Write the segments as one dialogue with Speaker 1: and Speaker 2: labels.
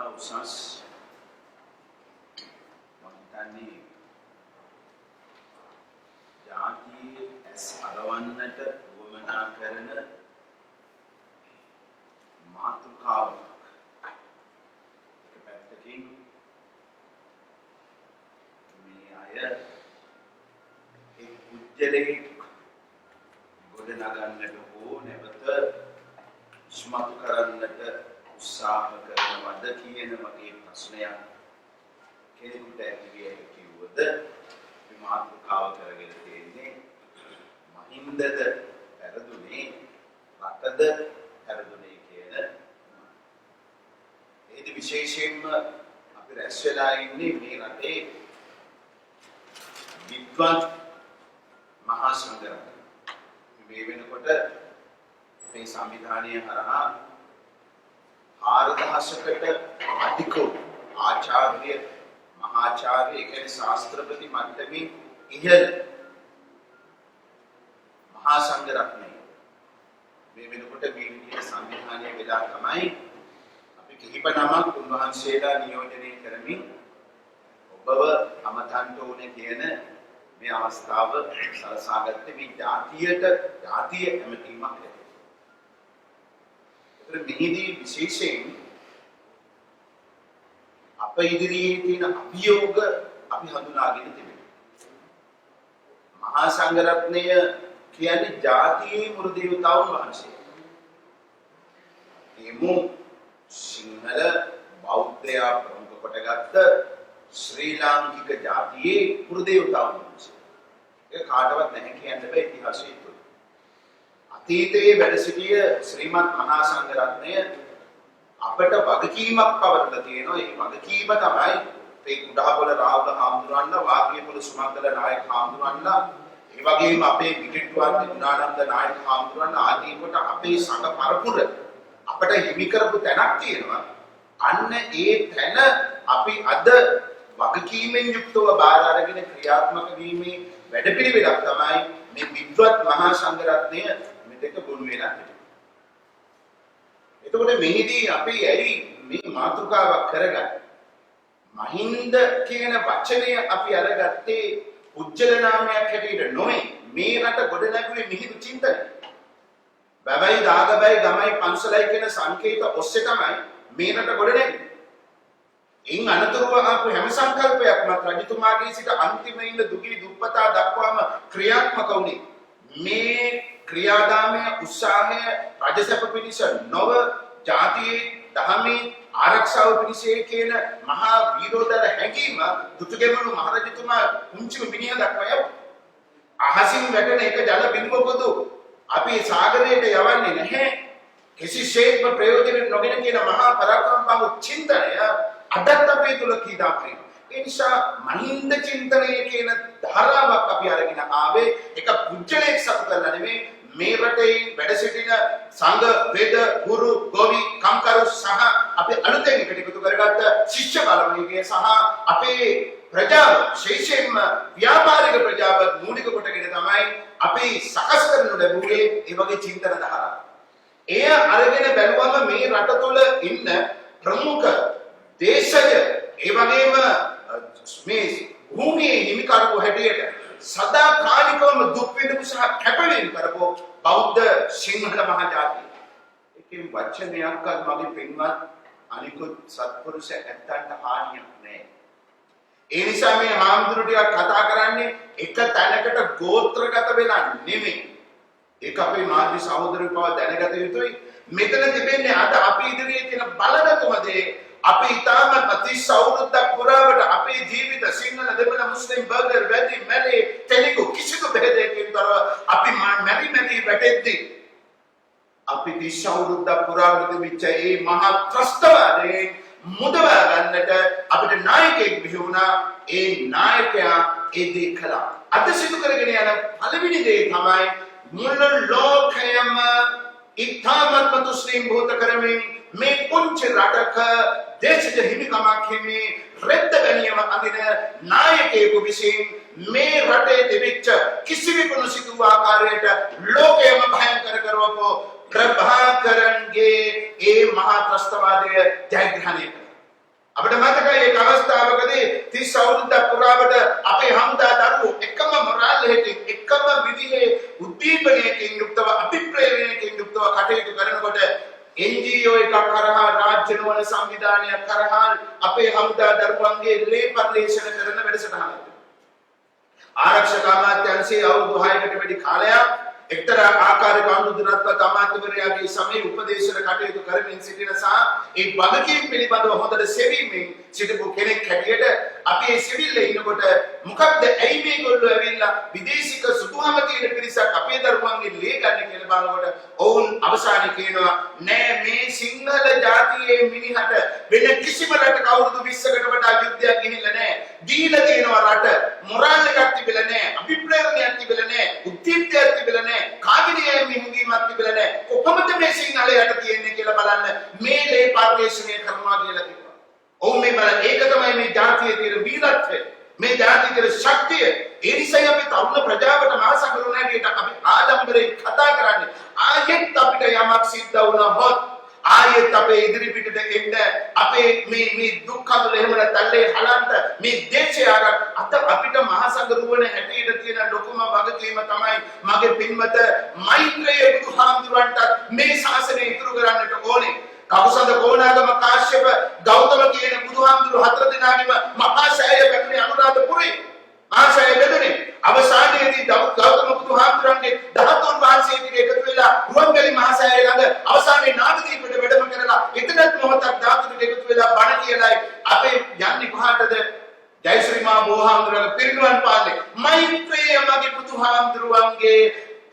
Speaker 1: උසස් මන්තන්නේ ජාතියේ ඇස් අරවන්නට වමනා කරන මාතෘකාවක්. එක පැත්තකින් මේ අය එක් පුජ්‍යලෙක් ගොඩනගන්නට හෝ නැවත ඉස්මතු කරන්නට උත්සාහ කරනවද කියන වගේ ප්‍රශ්නයක් කෙනෙකුට ඇතිවිය කිව්වද මේ මාතෘකාව කරගෙන තියෙන්නේ මහින්දද පෙරදුනේ රටද පෙරදුනේ කියන ඒදි විශේෂයෙන්ම අපි රැස් වෙලා ඉන්නේ මේ රටේ විද්වත් මහා සංඝරත්නය. මේ වෙනකොට මේ සංවිධානය හරහා 4000කට අධික ආචාර්ය මහාචාර්ය කියන ශාස්ත්‍රපති මට්ටමින් ඉහළ මහා සංඝරත්නය මේ වෙනකොට මේ විදිහට සංවිධානය වෙලා තමයි අපි කිහිප නමක් උන්වහන්සේලා නියෝජනය කරමින් ඔබව අමතන්න ඕනේ කියන මේ අවස්ථාව සලසාගත්තේ මේ ජාතිය ඇමතීමක් ඇති. ඒතර මෙහිදී විශේෂයෙන් අප ඉදිරියේ තියෙන අභියෝග අපි හඳුනාගෙන තිබෙනවා. මහා සංඝරත්නය කියන්නේ ජාතියේ මුරු දේවතාවුන් වහන්සේ. එමු සිංහල බෞද්ධයා ප්‍රමුඛ කොටගත්ත ශ්‍රී ලාංකික ජාතියේ මුරු දේවතාවුන් වහන්සේ. ඒක කාටවත් නැහැ කියන්න බෑ ඉතිහාසයේ තුල. අතීතයේ වැඩ සිටිය ශ්‍රීමත් මහා සංඝරත්නය අපට වගකීමක් පවරලා තියෙනවා. ඒ වගකීම තමයි මේ කුඩාපොළ රාහුල හාමුදුරන්ලා, වාග්යපොළ සුමංගල නායක හාමුදුරන්ලා, ඒ වගේම අපේ විකිට්ටුවත් ගුණානන්ද නායක හාමුදුරන්ලා ආදී කොට අපේ සංඝ පරපුර අපට හිමි කරපු තැනක් තියෙනවා. අන්න ඒ තැන අපි අද වගකීමෙන් යුක්තව බාර අරගෙන ක්‍රියාත්මක වීමේ වැඩපිළිවෙලක් තමයි මේ විද්වත් මහා සංඝරත්නය මෙතෙක් ගොනු වෙලා තිබෙන්නේ. එතකොට මෙහිදී අපි ඇයි මේ මාතෘකාවක් කරගන්නේ? මහින්ද කියන වචනය අපි අරගත්තේ උජ්ජල නාමයක් හැටියට නොවේ. මේ රට ගොඩනැගුවේ මිහිඳු චින්තනය. බබයි දාගබයි ගමයි පන්සලයි කියන සංකේත ඔස්සේ තමයි මේ රට ගොඩනැගුවේ. ඉන් අනතුරුව ආපු හැම සංකල්පයක්ම රජතුමාගේ සිට අන්තිම ඉන්න දුගී දුප්පතා දක්වාම ක්‍රියාත්මක වුණේ. මේ ක්‍රියාදාමය උත්සාහය රජසැප පිණිස නොව ජාතියේ දහමේ ආරක්ෂාව පිණිසේ කියන මහා වීරෝදර හැඟීම දුටුගැමුණු මහරජතුමා කුංචි මිනිහ දක්වා යව. අහසින් වැටෙන එක ජල බිඳුවකදු අපි සාගරයට යවන්නේ නැහැ. කිසිසේත්ම ප්‍රයෝජන නොගෙන කියන මහා පරාක්‍රමබහු චින්තනය අදත් අපේ තුල කීදා කරනවා. ඒ නිසා මහින්ද චින්තනය කියන ධාරාවක් අපි අරගෙන ආවේ එක පුජ්‍යලයක් සතු කරලා නෙමෙයි. මේ රටේ වැඩ සිටින සංඝ වේද ගුරු ගෝවි කම්කරු සහ අපි අලුතෙන් එකට එකතු කරගත්ත ශිෂ්‍ය බලවේගය සහ අපේ ප්‍රජාව ශේෂයෙන්ම ව්‍යාපාරික ප්‍රජාව මූලික කොටගෙන තමයි අපි සකස් කරනු ලැබුවේ ඒ වගේ චින්තන ධාරා. එය අරගෙන බැලුවම මේ රට තුළ ඉන්න ප්‍රමුඛ දේශය ඒ වගේම මේ භූමියේ හිමිකරු හැටියට සදාකාලිකවම දුක් විඳපු සහ කැපවීම කරපු බෞද්ධ සිංහල මහජාතිය. ඒකේ වචනයක්වත් මගේ පින්වත් අනිකුත් සත්පුරුෂ ඇත්තන්ට හානියක් නැහැ. ඒ නිසා මේ හාමුදුරු ටිකක් කතා කරන්නේ එක තැනකට ගෝත්‍රගත වෙලා නෙමෙයි. ඒක අපේ මාධ්‍ය සහෝදරයෝ පව දැනගත යුතුයි. මෙතන තිබෙන්නේ අද අපි ඉදිරියේ තියෙන බලගතුම දේ අපි ඊටම අතිශය අවුරුද්දක් පුරාවට අපේ ජීවිත සිංහල දෙමළ මුස්ලිම් බර්ගර් වැදි මැලේ තෙලිගු කිසිදු බෙහෙදකින් තොරව අපි මැරි වැටෙද්දී අපි දිශ අවුරුද්දක් පුරාවට තිබිච්ච මේ මහා ත්‍රස්තවාදයෙන් මුදවා ගන්නට අපිට නායකයෙක් බිහි වුණා. ඒ නායකයා ඒ දේ කළා. අද සිදු කරගෙන යන පළවෙනි දේ තමයි මුළු ලෝකයම ඉතාමත් මුස්ලිම් භූත කරමින් මේ පුංචි රටක දේශජ හිමිකමක් හිමි රෙද්ද ගැනීම අඳින නායකයෙකු විසින් මේ රටේ තිබිච්ච කිසිවෙකු නොසිතූ ආකාරයට ලෝකයම භයංකර කරවපු ප්‍රභාකරන්ගේ ඒ මහා ත්‍රස්තවාදය ජයග්‍රහණය කළා. අපිට මතකයි ඒ අවස්ථාවකදී 30 අවුරුද්දක් පුරාවට අපේ හමුදා දරුවෝ එකම මොරාල් හේතුවෙන් එකම විදිහේ උද්දීපනයකින් යුක්තව අභිප්‍රේරණයකින් යුක්තව කටයුතු කරනකොට NGO එකක් කරහා රාජ්‍ය නොවන සංවිධානයක් කරහා අපේ හමුදා දරුවන්ගේ ලේ පරිශන කරන වැඩසටහනක්. ආරක්ෂක අමාත්‍යාංශයේ අවුරුදු 6කට වැඩි කාලයක් එක්තරා ආකාරයක අනුදුරත්ව අමාත්‍යවරයාගේ සමයේ උපදේශන කටයුතු කරමින් සිටින සහ ඒ වගකීම් පිළිබඳව හොඳට සෙවීමෙන් සිටපු කෙනෙක් හැටියට අපි ඒ සිවිල්ලේ ඉන්නකොට මොකක්ද ඇයි මේගොල්ලෝ ඇවිල්ලා විදේශික සුදුහම තියෙන පිරිසක් අපේ දරුවන්ගේ ලේ ගන්න කියලා බලනකොට ඔවුන් අවසානයේ කියනවා නෑ මේ සිංහල ජාතියේ මිනිහට වෙන කිසිම රටක අවුරුදු 20කට වඩා යුද්ධයක් ගිහිල්ලා නෑ දීලා තියෙනවා රට මොරාල් එකක් තිබිලා නෑ අභිප්‍රේරණයක් තිබිලා නෑ උද්දීප්තයක් තිබිලා නෑ කාගිනියේ මිහිඟීමක් තිබිලා නෑ කොහොමද මේ සිංහලයට තියෙන්නේ කියලා බලන්න මේ ලේ පරිශ්‍රණය කරනවා කියලා කිව්වා. ඔව් මේ බල ඒක තමයි මේ ජාතියේ තියෙන වීරත්වය මේ ජාතියේ තියෙන ශක්තිය. ඒ නිසා අපි තරුණ ප්‍රජාවට මහසඟරුන් හැටියට අපි ආඩම්බරයෙන් කතා කරන්නේ ආයෙත් අපිට යමක් සිද්ධ වුණොත් ආයෙත් අපේ ඉදිරි පිටට එන්න අපේ මේ දුක් කඳුල එහෙම නැත්නම් හලන්ත මේ දේශය අද අපිට මහසඟරුවන හැටියට තියෙන ලොකුම වගකීම තමයි මගේ පින්වත මෛත්‍රිය බුදුහාමුදුරන්ට මේ ශාසනය ඉතුරු කරන්නට ඕනේ. කවුසඳ කෝණාගම කාශ්‍යප ගෞතම කියන බුදුහාමුදුරු හතර දෙනාගේම මහාසෑය බැඳුනේ අනුරාධපුරේ. මහාසෑය බැඳුනේ අවසානයේදී ගෞතම බුදුහාමුදුරන්ගේ 13 වහන්සේ ටික එකතු වෙලා රුවන්වැලි මහාසෑය ළඟ අවසානයේ නාගදීපයට වැඩම කරලා එතනත් මොහොතක් ධාතුට එකතු වෙලා බණ කියලායි අපේ යන්නේ කොහාටද? ජයශ්‍රී මහ බෝහාමුදුරන්ගේ පිරිනුවන් පාන්නේ මෛත්‍රිය මගේ බුදුහාමුදුරුවන්ගේ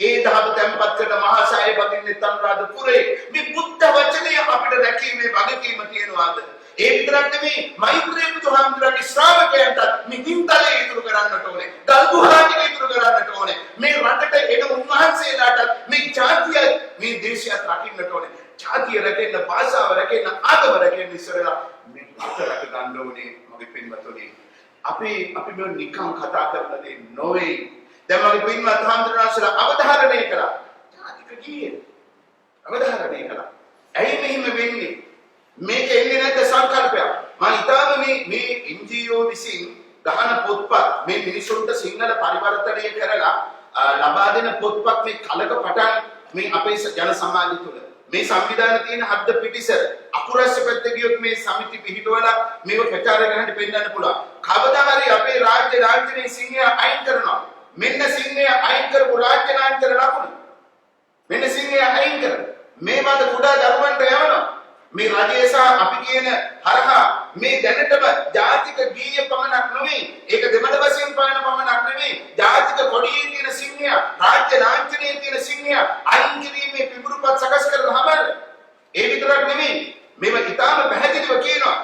Speaker 1: ඒ ධාතු තැන්පත් කරන මහාසෑය බඳින්නේ අනුරාධපුරේ. මේ බුද්ධ වචනය අපිට රැකීමේ වගකීම තියෙනවාද? ඒ විතරක් නෙමෙයි මෛත්‍රී බුදුහාමුදුරන්ගේ ශ්‍රාවකයන්ට මේ හින්තලේ ඉතුරු කරන්නට ඕනේ. දල්ගුහාටික ඉතුරු කරන්නට ඕනේ. මේ රටට එන උන්වහන්සේලාට මේ ජාතිය මේ දේශයත් රකින්නට ඕනේ. ජාතිය රැකෙන්න, භාෂාව රැකෙන්න, ආගම රැකෙන්න ඉස්සරලා මේ රට රැක ගන්න ඕනේ. මගේ පින්වතුනි අපි මේ නිකම් කතා කරන දේ නොවේ. දැන් මගේ පින්වත් හාමුදුරුවන්සලා අවධාරණය කළා. ජාතික ගීය අවධාරණය කළා. ඇයි මෙහෙම වෙන්නේ? මේක එන්නේ නැද්ද සංකල්පයක්? මම හිතාම මේ NGO විසින් ගහන පොත්පත් මේ මිනිසුන්ට සිංහල පරිවර්තනය කරලා ලබා දෙන පොත්පත් මේ කලක පටන් මේ අපේ ජන සමාජය තුළ මේ සංවිධානයේ තියෙන හද්ද පිටිසර අකුරස්ස පැත්තේ ගියොත් මේ සමිති පිහිටවලා මේව ප්‍රචාර කරන්න පෙන්නන්න පුළුවන්. කවදා හරි අපේ රාජ්‍ය ලාංඡනයේ සිංහය අයින් කරනවා. මෙන්න සිංහය අයින් කරපු රාජ්‍ය ලාංඡන ලකුණු. මෙන්න සිංහය අයින් කර මේ මත කුඩා දරුවන්ට යවනවා. මේ රජය සහ අපි කියන හරහා මේ දැනටම ජාතික ගීය පමණක් නෙවෙයි ඒක දෙමළ වශයෙන් පාන පමණක් නෙවෙයි ජාතික කොඩියේ තියෙන සිංහය රාජ්‍ය ලාංඡනයේ තියෙන සිංහය අයින් කිරීමේ පිඹුරුපත් සකස් කරනවම ඒ විතරක් නෙවෙයි මේව ඉතාම පැහැදිලිව කියනවා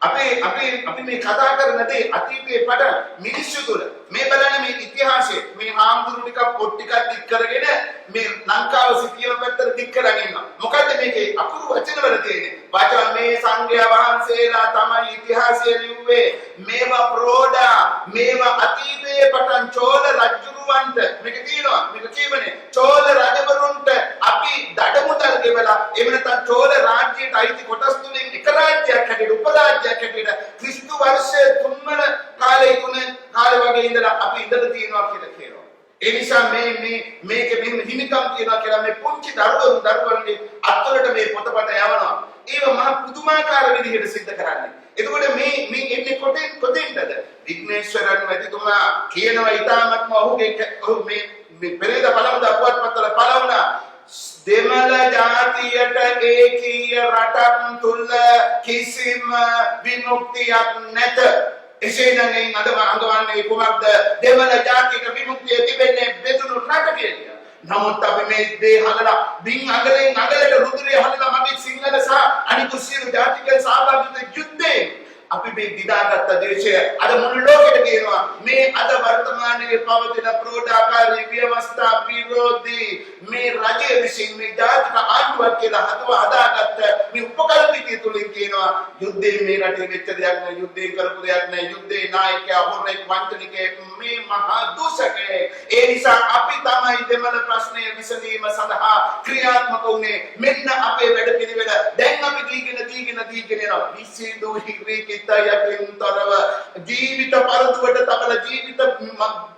Speaker 1: අපි මේ කතා කරන දේ අතීතයේ පටන් මිනිස්සු තුළ මේ බලන්න මේ ඉතිහාසයේ මේ හාමුදුරු ටික පොත් ටිකක් දික් කරගෙන මේ ලංකාව සිටියම පැත්තට දික් කරගෙන ඉන්නවා. මොකද මේකේ අකුරු වචන වල තියෙන්නේ වචන මේ සංඝයා වහන්සේලා තමයි ඉතිහාසය ලිව්වේ. මේවා ප්‍රෝඩා මේවා අතීතයේ පටන් චෝල රජුරුවන්ට මේක කියනවා මේක කියවනේ චෝල රජවරුන්ට අපි දඩමුදල් ගෙවලා එහෙම නැත්නම් චෝල රාජ්‍යයට අයිති කොටස් තුනෙන් එක රාජ්‍යයක් හැටියට උපරාජ්‍යයක් හැටියට ක්‍රිස්තු වර්ෂ 3 වන කාලේ වගේ ඉඳලා අපි ඉඳලා තියෙනවා කියලා කියනවා. ඒ නිසා මේක මෙහෙම හිමිකම් කියනවා කියලා මේ පුංචි දරුවන්ගේ අත්වලට මේ පොතපත යවනවා. ඒව මහ පුදුමාකාර විදිහට සිද්ධ කරන්නේ. එතකොට මේ එන්නේ කොතෙන්ද? විග්නේශ්වරන් වැදිතුමා කියනවා ඊටාත්ම ඔහු මේ පෙරේද පළමුද පුවත්පත්වල පළවුණා දෙමළ ජාතියට ඒකීය රටක් තුල කිසිම විමුක්තියක් නැත. එසේනම් අඳවන්නේ කුමක්ද? දෙමළ ජාතියට විමුක්තිය තිබෙන්නේ බෙදුණු රට කියලා. නමුත් අපි මේ දේ හදලා බින් අඟලෙන් අඟලට රුධිරය හදලා මගේ සිංහල සහ අනිකුත් සියලු ජාතිකයන් සහභාගී යුද්ධේ අපි මේ දිදාගත්ත දේශය අද මුළු ලෝකෙට කියනවා මේ අද වර්තමානයේ පවතින ප්‍රෝඩාකාරී ව්‍යවස්ථා විරෝධී මේ රජය විසින් මේ ජාතික ආණ්ඩුවක් කියලා හදාගත්ත මේ උපකල්පිතය තුලින් කියනවා යුද්ධේ මේ රටේ වෙච්ච දෙයක් නෑ යුද්ධේ කරපු දෙයක් නෑ යුද්ධේ නායකයා හොරෙක් වංචනිකයෙක් මේ මහා දූෂකයෙක්. ඒ නිසා අපි තමයි දෙමළ ප්‍රශ්නය විසඳීම සඳහා ක්‍රියාත්මක වුණේ. මෙන්න අපේ වැඩ පිළිවෙල දැන් අපි දීගෙන යනවා විසිඳු හිරිකේ ජීවිතයකින් තොරව ජීවිත පරදුවට තබල ජීවිත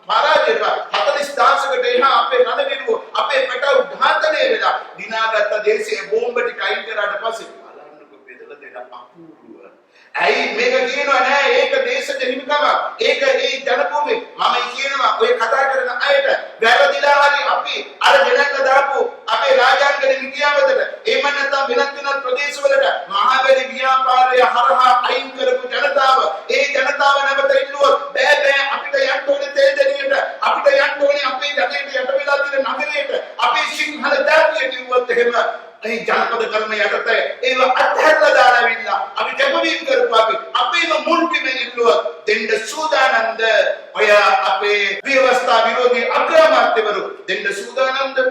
Speaker 1: පරාජයට 40,000කට එහා අපේ රණවිරුව අපේ පැටව ඝාතනය වෙලා දිනාගත්ත දේශයේ බෝම්බ ටික අයින් කරාට පස්සේ බලන්නකො බෙදලා දෙන අපූර්ව. ඇයි මේක කියනවා නෑ ඒක දේශජ හිමිකම ඒක ඒ ජනභූමිය මම කියනවා ඔය කතා කරන අයට වැරදිලා හරි අපි අර ගෙනල්ලා දාපු අපේ රාජාංගන නිකියාවතට එහෙම නැත්නම් වෙනත් වෙනත් ප්‍රදේශවලට මහවැලි ව්‍යාපාරය හරහා අයින් කරපු ජනතාව ඒ ජනතාව නැවත ඉල්ලුවොත් බෑ අපිට යන්න ඕනේ තේදෙනියට අපිට යන්න ඕනේ අපේ ජනයට යට වෙලා තියෙන නගරයට අපේ සිංහල ජාතිය කිව්වොත් එහෙම ඒ ජනපද කර්ම යටතේ ඒව අත්හැරලා දානවිලා අපි කැපවීම කරපු අපි අපේම මුල් බිම ඉල්ලුවොත් දෙන්න සූදානම්ද ඔය අපේ ව්‍යවස්ථා විරෝධී අග්‍රාමාත්‍යවරු දෙන්න සූදානම්ද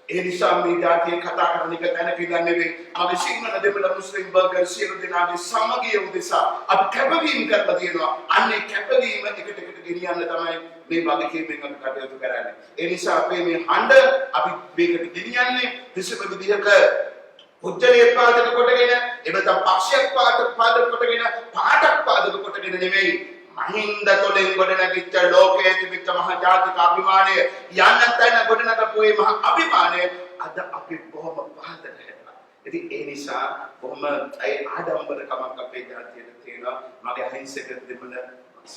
Speaker 1: ඒ නිසා මේ જાතිය කතා කරන එක දැනක ඉඳන් නෙවෙයි අපි සිංහල දෙමළ මුස්ලිම් බර්ගර් සියලු දෙනාගේ සමගිය උදෙසා අපි කැපවීම කරලා තියෙනවා අන්නේ කැපවීම එකට ගෙනියන්න තමයි මේ වගකීමෙන් අපි කටයුතු කරන්නේ ඒ නිසා අපේ මේ හඬ අපි මේකට ගෙනියන්නේ කිසිම විදිහක උද්දලයේ පාදක කොටගෙන එබැවින් පක්ෂයක් පාදක කොටගෙන පාටක් පාදක කොටගෙන නෙවෙයි මහින්ද තොලෙන් ගොඩනැගිච්ච ලෝකයේ තිබිච්ච මහ ජාතික අභිමානය යන්න තැන ගොඩනගපු මේ මහ අභිමානය අද අපි බොහොම පහතට හැදලා. ඉතින් ඒ නිසා බොහොම ඒ ආඩම්බරකමක් අපේ ජාතියට තියෙනවා. මගේ අහිංසක දෙමළ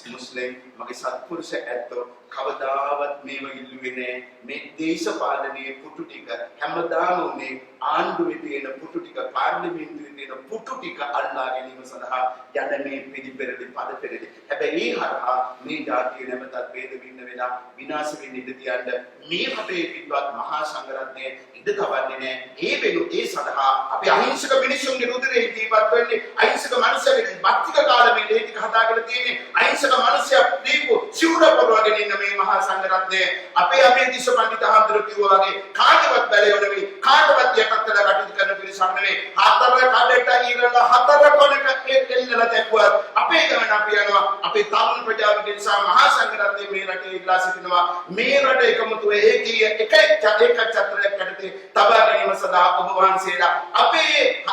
Speaker 1: මුස්ලිම් මගේ සත්පුරුෂ ඇත්තෝ කවදාවත් මේව ඉල්ලුවේ නෑ මේ දේශපාලනයේ පුටු ටික හැමදාම උනේ ආණ්ඩුවේ තියෙන පුටු ටික පාර්ලිමේන්තුවේ තියෙන පුටු ටික අල්ලා ගැනීම සඳහා යන මේ පිළිපෙරළි පද පෙරළි හැබැයි ඒ හරහා මේ ජාතිය නැවතත් වේද වින්න වෙලා විනාශ වෙන්න ඉඩ තියන්න මේ රටේ පිටවත් මහා සංඝරත්නය ඉඩ තවන්නේ නෑ ඒ වෙනු ඒ සඳහා අපි අහිංසක මිනිසුන්ගේ රුධිරේ දීපත් වෙන්නේ අහිංසක මනුස්සයෙක් භක්තික කාලේ මේ ටික හදාගෙන තියෙන්නේ අහිංසක මනුස්සයා දීපු සිවුර පොරවගෙන ඉන්න මේ මහා සංඝරත්නය අපේ දිස්ස පඬිත හඳුරු කිව්වා වගේ කාටවත් බැලේ නෙවෙයි කාටවත් යටත්ලා කටයුතු කරන පිරිසක් නෙවෙයි හතර කඩට ඉරලා හතර කොනක එල්ලලා දැක්වත් අපේ ගමන අපි යනවා අපේ තරුණ ප්‍රජාවගේ නිසා මහා සංඝරත්නය මේ රටේ ඉල්ලා සිටිනවා මේ රට එකමුතුව ඒකීය එක චත්‍රයක් යටතේ තබා ගැනීම සඳහා ඔබ වහන්සේලා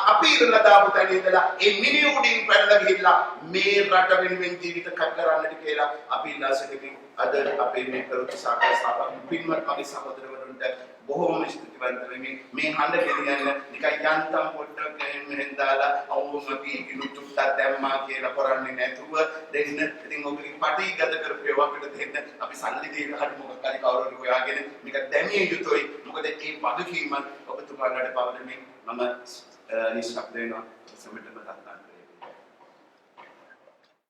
Speaker 1: අපි ඉරලා දාපු තැන ඉඳලා ඒ මිනි උඩින් පැනලා ගිහිල්ලා මේ රට වෙනුවෙන් ජීවිත කැප කරන්නට කියලා අපි ඉල්ලා සිටිනවා අද අපේ මේ කරුත් සාකච්ඡාව පින්වත් මගේ සහෝදරවරුන්ට බොහෝම ස්තුතිවන්ත වෙමි මේ හඬ ගෙනියන්න නිකන් යන්තම් පොඩ්ඩක් මෙහෙන් දාලා අවුම පීකිනු තුට්ටක් දැම්මා කියලා කරන්නේ නැතුව දෙන්න ඉතින් ඔබගේ පටි ගත කරපේව අපිට දෙන්න අපි සල්ලි දීලා හරි මොකක් හරි කවුරුහරි හොයාගෙන මේක දැමිය යුතුයි මොකද ඒ වගකීම ඔබතුමාලට පවරමින් මම නිශ්ශබ්ද වෙනවා සමිටම තත්ත්වයක්